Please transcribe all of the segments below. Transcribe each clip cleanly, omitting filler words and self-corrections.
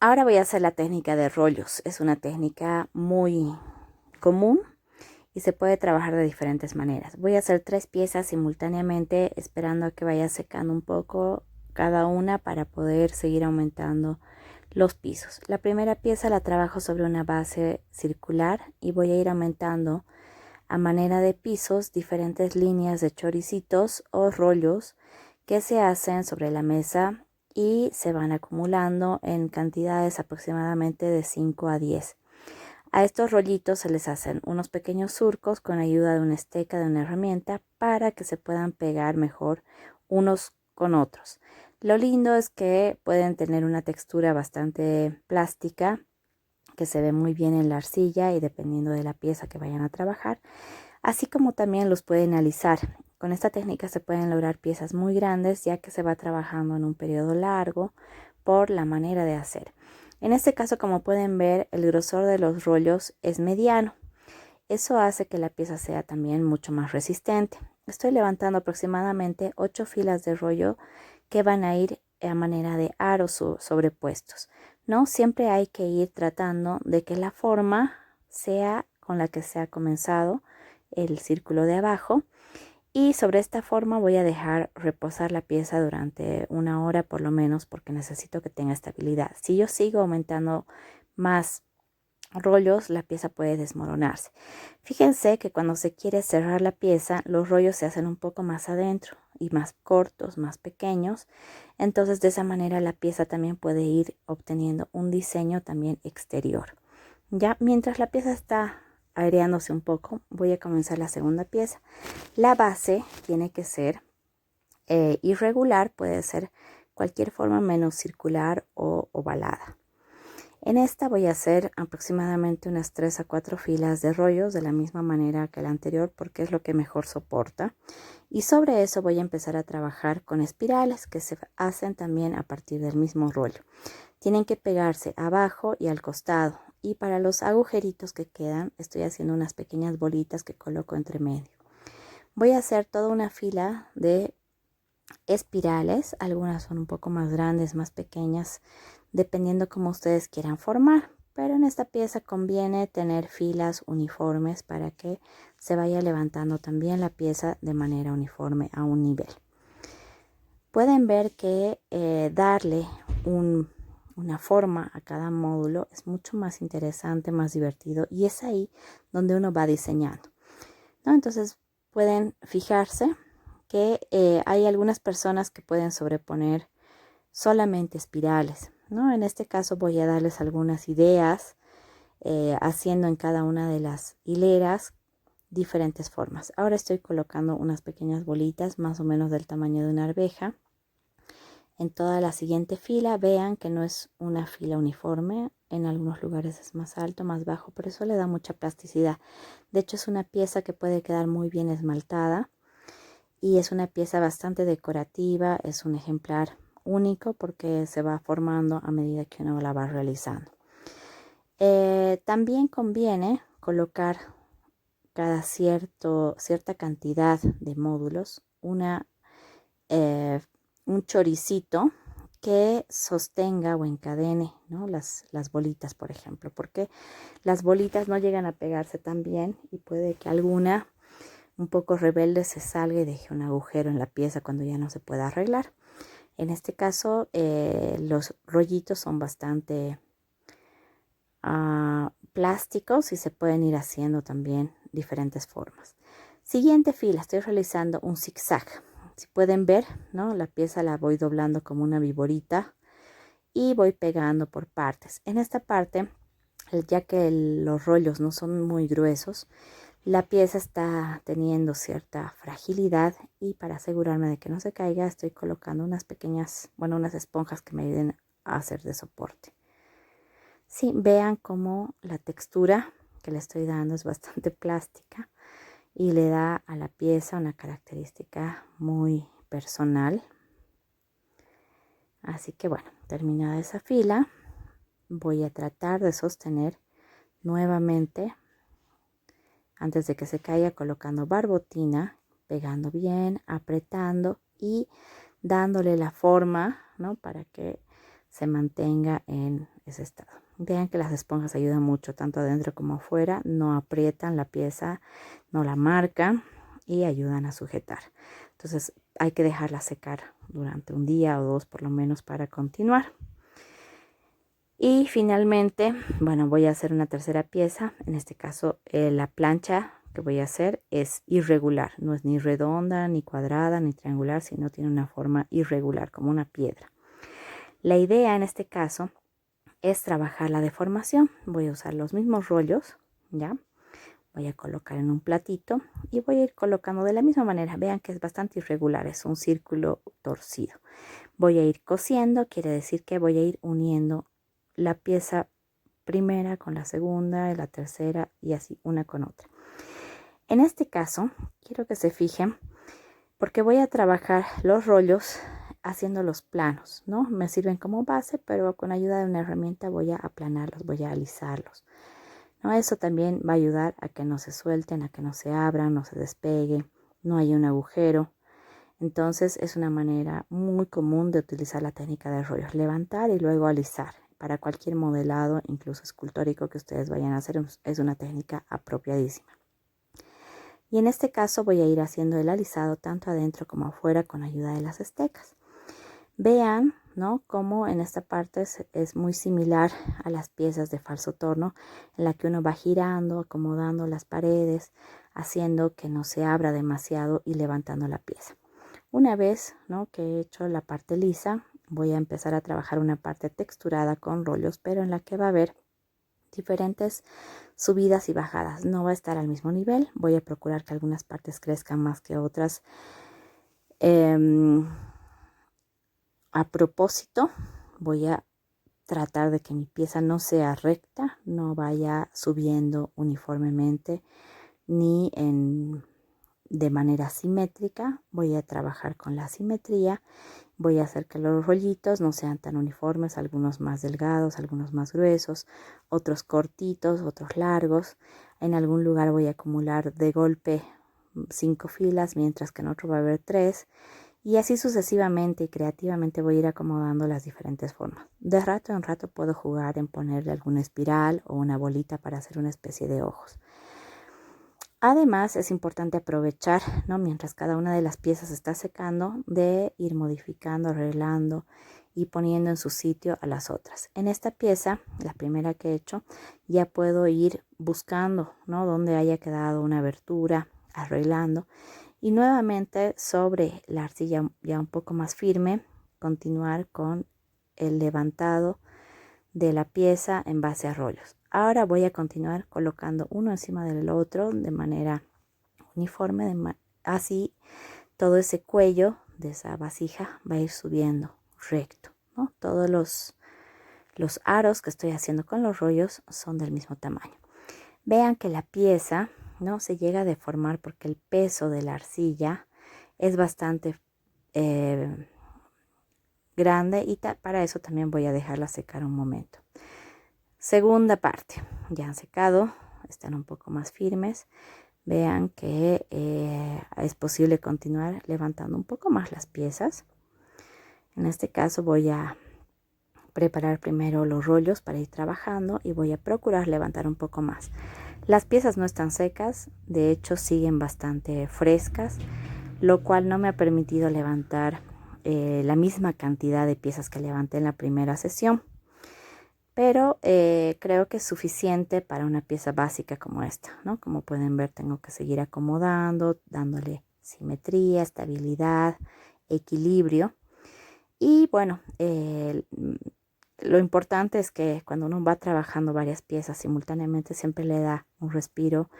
Ahora voy a hacer la técnica de rollos. Es una técnica muy común y se puede trabajar de diferentes maneras. Voy a hacer 3 piezas simultáneamente, esperando a que vaya secando un poco cada una para poder seguir aumentando los pisos. La primera pieza la trabajo sobre una base circular y voy a ir aumentando a manera de pisos diferentes líneas de choricitos o rollos que se hacen sobre la mesa y se van acumulando en cantidades aproximadamente de 5 a 10. A estos rollitos se les hacen unos pequeños surcos con ayuda de una esteca, de una herramienta, para que se puedan pegar mejor unos con otros. Lo lindo es que pueden tener una textura bastante plástica, que se ve muy bien en la arcilla y dependiendo de la pieza que vayan a trabajar, así como también los pueden alisar. Con esta técnica se pueden lograr piezas muy grandes, ya que se va trabajando en un periodo largo por la manera de hacer. En este caso, como pueden ver, el grosor de los rollos es mediano. Eso hace que la pieza sea también mucho más resistente. Estoy levantando aproximadamente 8 filas de rollo que van a ir a manera de aros sobrepuestos, ¿no? Siempre hay que ir tratando de que la forma sea con la que se ha comenzado el círculo de abajo, y sobre esta forma voy a dejar reposar la pieza durante 1 hora por lo menos, porque necesito que tenga estabilidad. Si yo sigo aumentando más rollos, la pieza puede desmoronarse. Fíjense que cuando se quiere cerrar la pieza, los rollos se hacen un poco más adentro y más cortos, más pequeños. Entonces de esa manera la pieza también puede ir obteniendo un diseño también exterior. Ya mientras la pieza está aireándose un poco, voy a comenzar la segunda pieza. La base tiene que ser irregular, puede ser cualquier forma menos circular o ovalada. En esta voy a hacer aproximadamente unas 3 a 4 filas de rollos de la misma manera que la anterior, porque es lo que mejor soporta. Y sobre eso voy a empezar a trabajar con espirales que se hacen también a partir del mismo rollo. Tienen que pegarse abajo y al costado. Y para los agujeritos que quedan, estoy haciendo unas pequeñas bolitas que coloco entre medio. Voy a hacer toda una fila de espirales. Algunas son un poco más grandes, más pequeñas, dependiendo cómo ustedes quieran formar. Pero en esta pieza conviene tener filas uniformes para que se vaya levantando también la pieza de manera uniforme a un nivel. Pueden ver que darle una forma a cada módulo es mucho más interesante, más divertido, y es ahí donde uno va diseñando, ¿no? Entonces pueden fijarse que hay algunas personas que pueden sobreponer solamente espirales, ¿no? En este caso voy a darles algunas ideas, haciendo en cada una de las hileras diferentes formas. Ahora estoy colocando unas pequeñas bolitas más o menos del tamaño de una arveja en toda la siguiente fila. Vean que no es una fila uniforme, en algunos lugares es más alto, más bajo, pero eso le da mucha plasticidad. De hecho, es una pieza que puede quedar muy bien esmaltada y es una pieza bastante decorativa. Es un ejemplar único porque se va formando a medida que uno la va realizando. También conviene colocar cada cierta cantidad de módulos un choricito que sostenga o encadene, ¿no? las bolitas, por ejemplo, porque las bolitas no llegan a pegarse tan bien y puede que alguna un poco rebelde se salga y deje un agujero en la pieza cuando ya no se pueda arreglar. En este caso, los rollitos son bastante plásticos y se pueden ir haciendo también diferentes formas. Siguiente fila, estoy realizando un zigzag. Si pueden ver, ¿no? La pieza la voy doblando como una viborita y voy pegando por partes. En esta parte, ya que los rollos no son muy gruesos, la pieza está teniendo cierta fragilidad, y para asegurarme de que no se caiga, estoy colocando unas esponjas que me ayuden a hacer de soporte. Sí, vean cómo la textura que le estoy dando es bastante plástica y le da a la pieza una característica muy personal. Así que bueno, terminada esa fila, voy a tratar de sostener nuevamente antes de que se caiga, colocando barbotina, pegando bien, apretando y dándole la forma, ¿no? Para que se mantenga en ese estado. Vean que las esponjas ayudan mucho, tanto adentro como afuera, no aprietan la pieza, no la marcan y ayudan a sujetar. Entonces hay que dejarla secar durante un día o dos por lo menos para continuar. Y finalmente, bueno, voy a hacer una tercera pieza. En este caso, la plancha que voy a hacer es irregular. No es ni redonda, ni cuadrada, ni triangular, sino tiene una forma irregular, como una piedra. La idea en este caso es trabajar la deformación. Voy a usar los mismos rollos, ¿ya? Voy a colocar en un platito y voy a ir colocando de la misma manera. Vean que es bastante irregular, es un círculo torcido. Voy a ir cosiendo, quiere decir que voy a ir uniendo la pieza primera con la segunda, la tercera y así una con otra. En este caso, quiero que se fijen porque voy a trabajar los rollos haciendo los planos, ¿no? Me sirven como base, pero con ayuda de una herramienta voy a aplanarlos, voy a alisarlos, ¿no? Eso también va a ayudar a que no se suelten, a que no se abran, no se despegue, no haya un agujero. Entonces es una manera muy común de utilizar la técnica de rollos, levantar y luego alisar. Para cualquier modelado, incluso escultórico que ustedes vayan a hacer, es una técnica apropiadísima. Y en este caso voy a ir haciendo el alisado tanto adentro como afuera con ayuda de las estecas. Vean, ¿no?, cómo en esta parte es muy similar a las piezas de falso torno, en la que uno va girando, acomodando las paredes, haciendo que no se abra demasiado y levantando la pieza. Una vez, ¿no?, que he hecho la parte lisa, voy a empezar a trabajar una parte texturada con rollos, pero en la que va a haber diferentes subidas y bajadas. No va a estar al mismo nivel. Voy a procurar que algunas partes crezcan más que otras. A propósito, voy a tratar de que mi pieza no sea recta, no vaya subiendo uniformemente ni de manera simétrica. Voy a trabajar con la simetría. Voy a hacer que los rollitos no sean tan uniformes, algunos más delgados, algunos más gruesos, otros cortitos, otros largos. En algún lugar voy a acumular de golpe 5 filas, mientras que en otro va a haber 3. Y así sucesivamente y creativamente voy a ir acomodando las diferentes formas. De rato en rato puedo jugar en ponerle alguna espiral o una bolita para hacer una especie de ojos. Además, es importante aprovechar, ¿no?, mientras cada una de las piezas está secando, de ir modificando, arreglando y poniendo en su sitio a las otras. En esta pieza, la primera que he hecho, ya puedo ir buscando, ¿no?, donde haya quedado una abertura, arreglando. Y nuevamente sobre la arcilla ya un poco más firme, continuar con el levantado de la pieza en base a rollos. Ahora voy a continuar colocando uno encima del otro de manera uniforme, así todo ese cuello de esa vasija va a ir subiendo recto, ¿no? Todos los aros que estoy haciendo con los rollos son del mismo tamaño. Vean que la pieza no se llega a deformar porque el peso de la arcilla es bastante grande y para eso también voy a dejarla secar un momento. Segunda parte, ya han secado, están un poco más firmes. Vean que es posible continuar levantando un poco más las piezas. En este caso voy a preparar primero los rollos para ir trabajando y voy a procurar levantar un poco más. Las piezas no están secas, de hecho siguen bastante frescas, lo cual no me ha permitido levantar la misma cantidad de piezas que levanté en la primera sesión. Pero creo que es suficiente para una pieza básica como esta, ¿no? Como pueden ver, tengo que seguir acomodando, dándole simetría, estabilidad, equilibrio. Y bueno, lo importante es que cuando uno va trabajando varias piezas simultáneamente, siempre le da un respiro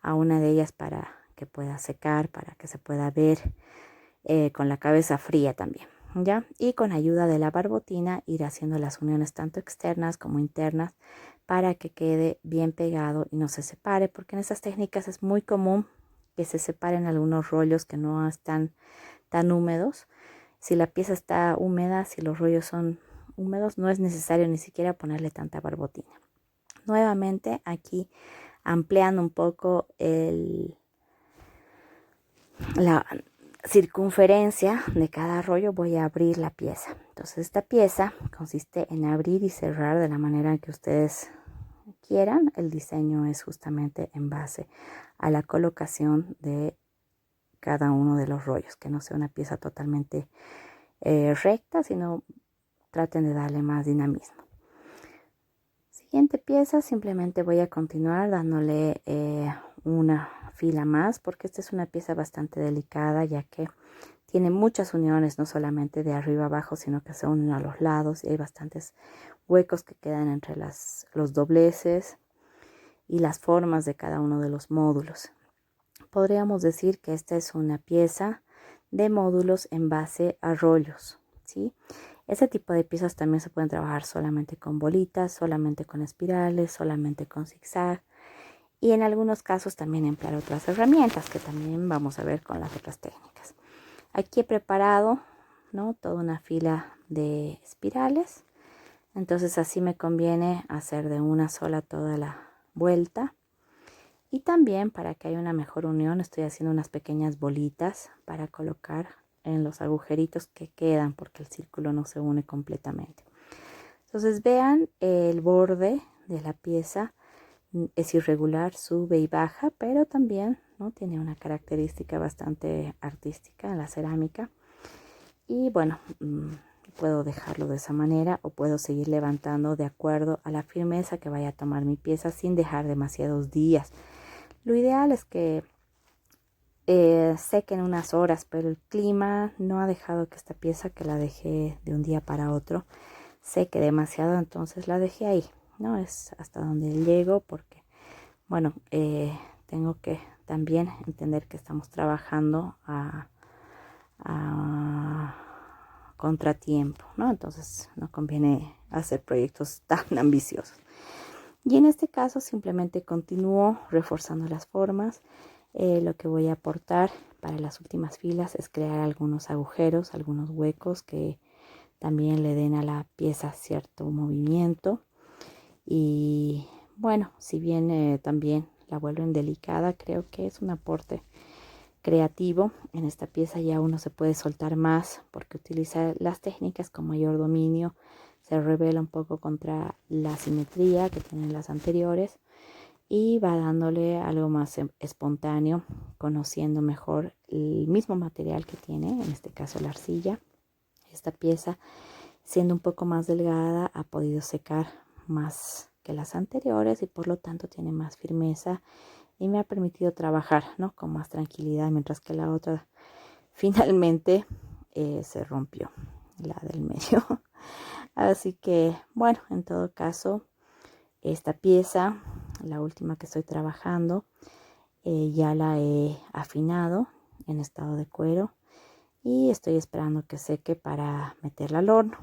a una de ellas para que pueda secar, para que se pueda ver con la cabeza fría también. ¿Ya? Y con ayuda de la barbotina ir haciendo las uniones tanto externas como internas para que quede bien pegado y no se separe, porque en estas técnicas es muy común que se separen algunos rollos que no están tan húmedos. Si la pieza está húmeda, si los rollos son húmedos, no es necesario ni siquiera ponerle tanta barbotina. Nuevamente aquí ampliando un poco circunferencia de cada rollo voy a abrir la pieza. Entonces esta pieza consiste en abrir y cerrar de la manera que ustedes quieran. El diseño es justamente en base a la colocación de cada uno de los rollos, que no sea una pieza totalmente recta, sino traten de darle más dinamismo. Siguiente pieza, simplemente voy a continuar dándole una fila más, porque esta es una pieza bastante delicada, ya que tiene muchas uniones, no solamente de arriba abajo, sino que se unen a los lados y hay bastantes huecos que quedan entre los dobleces y las formas de cada uno de los módulos. Podríamos decir que esta es una pieza de módulos en base a rollos, ¿sí? Ese tipo de piezas también se pueden trabajar solamente con bolitas, solamente con espirales, solamente con zigzag y en algunos casos también emplear otras herramientas que también vamos a ver con las otras técnicas. Aquí he preparado, ¿no?, toda una fila de espirales, entonces así me conviene hacer de una sola toda la vuelta. Y también para que haya una mejor unión estoy haciendo unas pequeñas bolitas para colocar en los agujeritos que quedan porque el círculo no se une completamente. Entonces vean, el borde de la pieza es irregular, sube y baja, pero también, ¿no?, tiene una característica bastante artística en la cerámica. Y bueno, puedo dejarlo de esa manera o puedo seguir levantando de acuerdo a la firmeza que vaya a tomar mi pieza sin dejar demasiados días. Lo ideal es que seque en unas horas, pero el clima no ha dejado que esta pieza, que la dejé de un día para otro, seque demasiado, entonces la dejé ahí, ¿no? Es hasta donde llego porque, bueno, tengo que también entender que estamos trabajando a contratiempo, ¿no? Entonces no conviene hacer proyectos tan ambiciosos. Y en este caso simplemente continúo reforzando las formas. Lo que voy a aportar para las últimas filas es crear algunos agujeros, algunos huecos que también le den a la pieza cierto movimiento. Y bueno, si bien también la vuelven delicada, creo que es un aporte creativo. En esta pieza ya uno se puede soltar más porque utiliza las técnicas con mayor dominio. Se revela un poco contra la simetría que tienen las anteriores y va dándole algo más espontáneo, conociendo mejor el mismo material que tiene, en este caso la arcilla. Esta pieza, siendo un poco más delgada, ha podido secar más que las anteriores y por lo tanto tiene más firmeza y me ha permitido trabajar, ¿no?, con más tranquilidad, mientras que la otra finalmente se rompió, la del medio. Así que bueno, en todo caso, esta pieza, la última que estoy trabajando, ya la he afinado en estado de cuero y estoy esperando que seque para meterla al horno.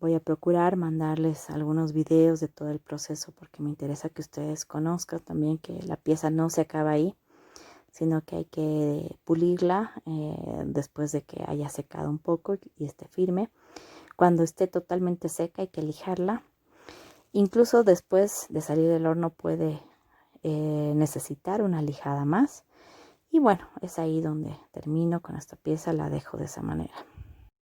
Voy a procurar mandarles algunos videos de todo el proceso porque me interesa que ustedes conozcan también que la pieza no se acaba ahí, sino que hay que pulirla después de que haya secado un poco y esté firme. Cuando esté totalmente seca hay que lijarla. Incluso después de salir del horno puede necesitar una lijada más. Y bueno, es ahí donde termino con esta pieza, la dejo de esa manera.